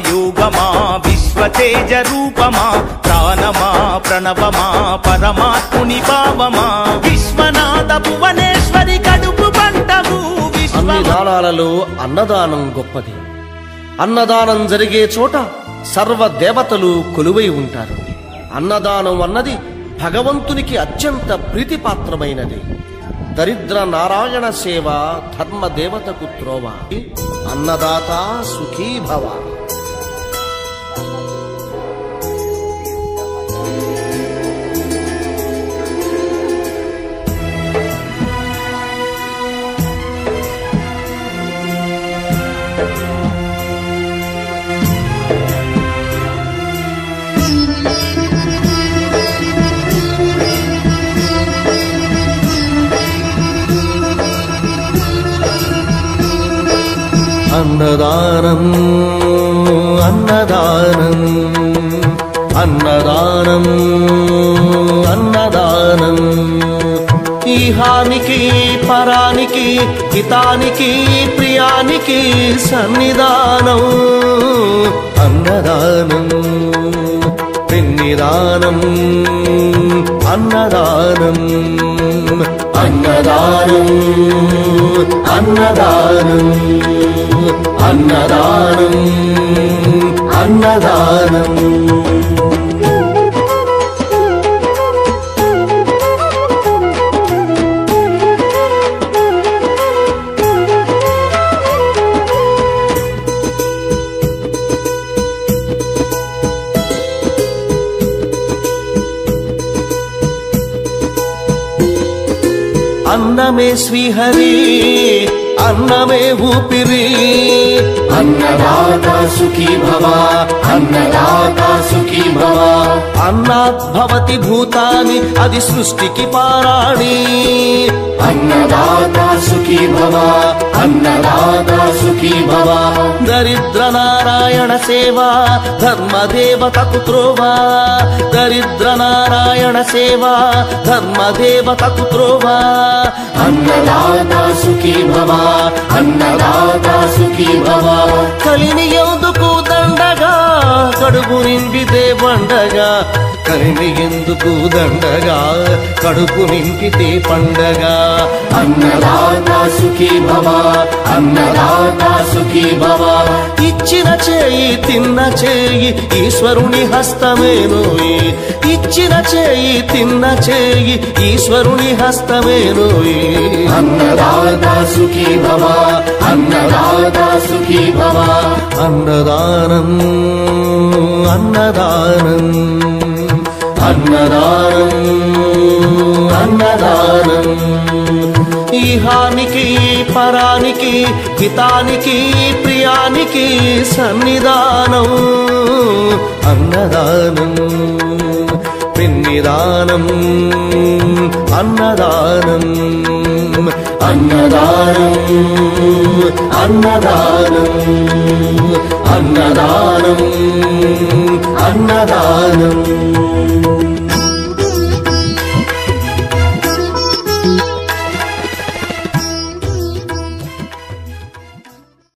యోగమా విశ్వతేజ రూపమా ప్రాణమా ప్రణవమా పరమాత్ముని భావమా విశ్వనాథ భువనేశ్వరి కడుపు పంటవు. అన్ని దానాలలో అన్నదానం గొప్పది. అన్నదానం జరిగే చోట సర్వ దేవతలు కొలువై ఉంటారు. అన్నదానం అన్నది భగవంతునికి అత్యంత ప్రీతిపాత్రమైనది. దరిద్ర నారాయణ సేవ ధర్మ దేవతకు త్రోవ. అన్నదాత సుఖీ భవ. అన్నదానం అన్నదానం అన్నదానం అన్నదానం ఈహానికి పరానికి హితానికి ప్రియానికి సన్నిధానం. అన్నదానం పిన్నిదానం అన్నదానం అన్నదానం అన్నదానం అన్నదానం అన్నదానం. అన్నమే శ్రీహరి అన్నమే ఊపిరి. అన్నదాత సుఖీ భవ అన్నదాత సుఖీ భవ. అన్నాత్ భవతి భూతాని అది సృష్టికి పారాణి. అన్నదాత సుఖీ భవ అన్నదాత సుఖీ భవ. దరిద్ర నారాయణ సేవా ధర్మదేవతకు త్రోవా. దరిద్ర నారాయణ సేవా ధర్మదేవతకు త్రోవా. అన్నదాత సుఖీ భవ అన్నదాత సుఖీ భవ. కలిని ఎందుకు దండగా కడుపు నింపితే పండగా. కలిని ఎందుకు దండగా కడుపు నింపితే పండగ. అన్నదాత సుఖీ భవ అన్నదాత సుఖీ భవ. ఇచ్చిన చేయి తిన్న చేయి ఈశ్వరుని హస్తమేనోయి. ఇచ్చిన చేయి తిన్న చేయి ఈశ్వరుని హస్తమేనోయి. అన్నదాత సుఖీ భవ అన్నదాత సుఖీ భవ. అన్నదానం అన్నదానం అన్నదానం అన్నదానం ఈహానికి పరానికి హితానికి ప్రియానికి సన్నిధానం. అన్నదానం పిన్నిదానం అన్నదానం అన్నదానం అన్నదానం అన్నదానం అన్నదానం.